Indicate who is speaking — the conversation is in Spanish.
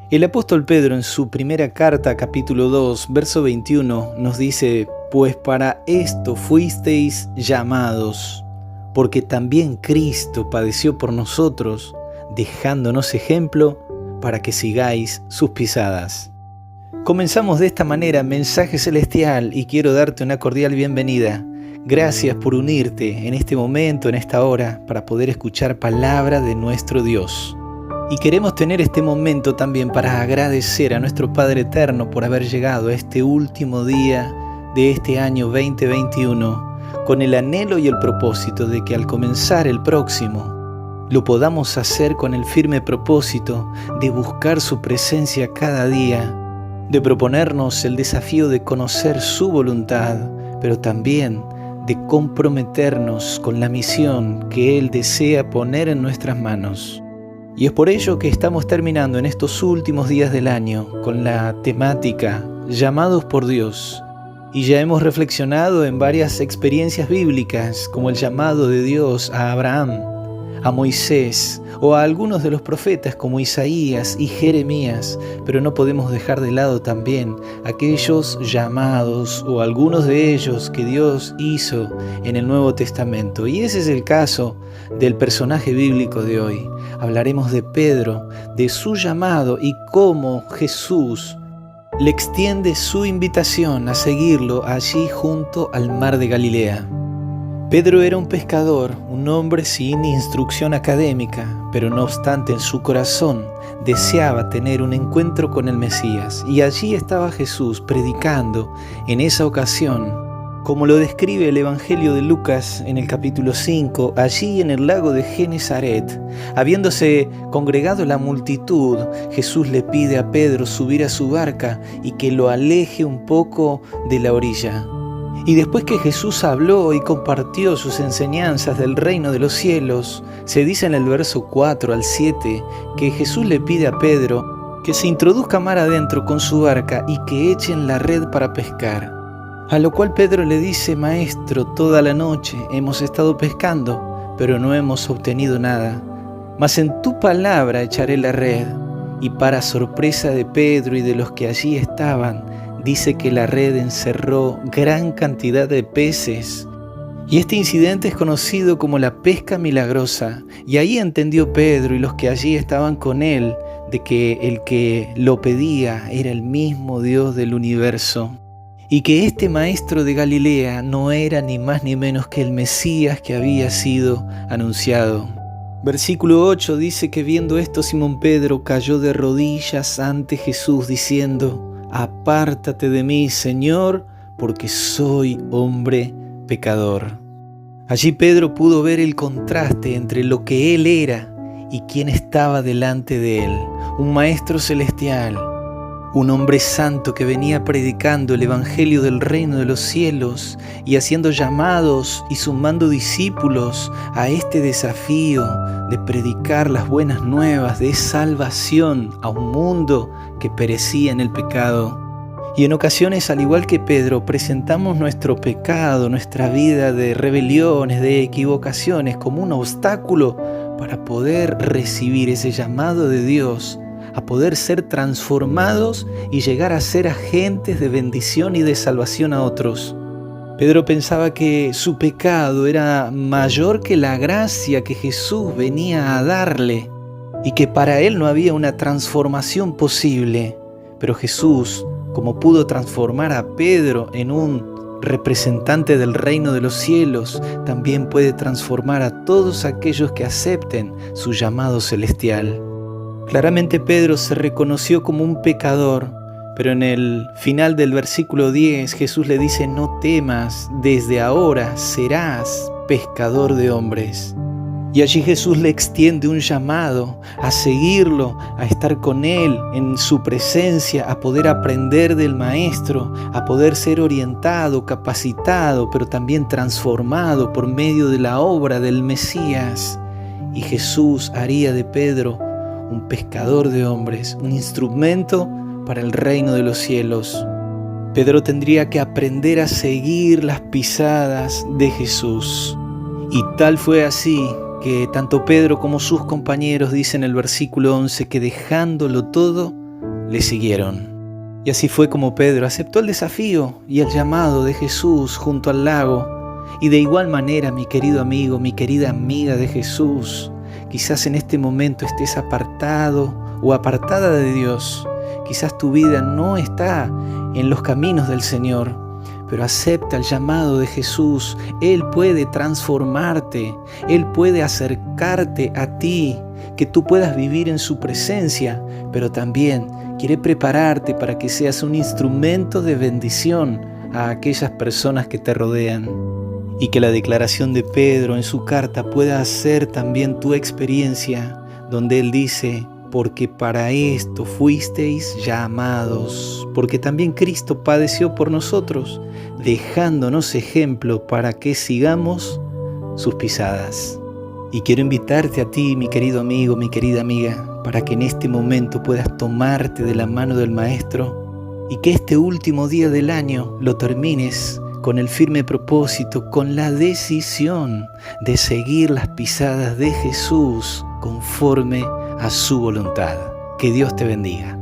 Speaker 1: El apóstol Pedro en su primera carta, capítulo 2, verso 21, nos dice: «Pues para esto fuisteis llamados, porque también Cristo padeció por nosotros, dejándonos ejemplo para que sigáis sus pisadas». Comenzamos de esta manera Mensaje Celestial y quiero darte una cordial bienvenida. Gracias por unirte en este momento, en esta hora, para poder escuchar palabra de nuestro Dios. Y queremos tener este momento también para agradecer a nuestro Padre Eterno por haber llegado a este último día de este año 2021, con el anhelo y el propósito de que al comenzar el próximo, lo podamos hacer con el firme propósito de buscar su presencia cada día, de proponernos el desafío de conocer su voluntad, pero también de comprometernos con la misión que Él desea poner en nuestras manos. Y es por ello que estamos terminando en estos últimos días del año con la temática Llamados por Dios. Y ya hemos reflexionado en varias experiencias bíblicas, como el llamado de Dios a Abraham, a Moisés o a algunos de los profetas como Isaías y Jeremías, pero no podemos dejar de lado también aquellos llamados o algunos de ellos que Dios hizo en el Nuevo Testamento. Y ese es el caso del personaje bíblico de hoy. Hablaremos de Pedro, de su llamado y cómo Jesús le extiende su invitación a seguirlo allí junto al mar de Galilea. Pedro era un pescador, un hombre sin instrucción académica, pero no obstante en su corazón deseaba tener un encuentro con el Mesías. Y allí estaba Jesús predicando en esa ocasión, como lo describe el Evangelio de Lucas en el capítulo 5, allí en el lago de Genesaret. Habiéndose congregado la multitud, Jesús le pide a Pedro subir a su barca y que lo aleje un poco de la orilla. Y después que Jesús habló y compartió sus enseñanzas del reino de los cielos, se dice en el verso 4 al 7 que Jesús le pide a Pedro que se introduzca mar adentro con su barca y que echen la red para pescar. A lo cual Pedro le dice: «Maestro, toda la noche hemos estado pescando, pero no hemos obtenido nada. Mas en tu palabra echaré la red». Y para sorpresa de Pedro y de los que allí estaban, dice que la red encerró gran cantidad de peces. Y este incidente es conocido como la pesca milagrosa. Y ahí entendió Pedro y los que allí estaban con él de que el que lo pedía era el mismo Dios del universo. Y que este maestro de Galilea no era ni más ni menos que el Mesías que había sido anunciado. Versículo 8 dice que viendo esto Simón Pedro cayó de rodillas ante Jesús diciendo: «Apártate de mí, Señor, porque soy hombre pecador». Allí Pedro pudo ver el contraste entre lo que él era y quién estaba delante de él. Un maestro celestial, un hombre santo que venía predicando el evangelio del reino de los cielos y haciendo llamados y sumando discípulos a este desafío de predicar las buenas nuevas de salvación a un mundo que perecía en el pecado. Y en ocasiones, al igual que Pedro, presentamos nuestro pecado, nuestra vida de rebeliones, de equivocaciones, como un obstáculo para poder recibir ese llamado de Dios, a poder ser transformados y llegar a ser agentes de bendición y de salvación a otros. Pedro pensaba que su pecado era mayor que la gracia que Jesús venía a darle y que para él no había una transformación posible. Pero Jesús, como pudo transformar a Pedro en un representante del reino de los cielos, también puede transformar a todos aquellos que acepten su llamado celestial. Claramente Pedro se reconoció como un pecador, pero en el final del versículo 10 Jesús le dice: «No temas, desde ahora serás pescador de hombres». Y allí Jesús le extiende un llamado a seguirlo, a estar con Él en su presencia, a poder aprender del Maestro, a poder ser orientado, capacitado, pero también transformado por medio de la obra del Mesías. Y Jesús haría de Pedro un pescador de hombres, un instrumento para el reino de los cielos. Pedro tendría que aprender a seguir las pisadas de Jesús. Y tal fue así que tanto Pedro como sus compañeros dicen en el versículo 11 que dejándolo todo, le siguieron. Y así fue como Pedro aceptó el desafío y el llamado de Jesús junto al lago. Y de igual manera, mi querido amigo, mi querida amiga de Jesús, quizás en este momento estés apartado o apartada de Dios. Quizás tu vida no está en los caminos del Señor, pero acepta el llamado de Jesús. Él puede transformarte, Él puede acercarte a ti, que tú puedas vivir en su presencia, pero también quiere prepararte para que seas un instrumento de bendición a aquellas personas que te rodean. Y que la declaración de Pedro en su carta pueda ser también tu experiencia, donde él dice: porque para esto fuisteis llamados, porque también Cristo padeció por nosotros, dejándonos ejemplo para que sigamos sus pisadas. Y quiero invitarte a ti, mi querido amigo, mi querida amiga, para que en este momento puedas tomarte de la mano del Maestro y que este último día del año lo termines con el firme propósito, con la decisión de seguir las pisadas de Jesús conforme a su voluntad. Que Dios te bendiga.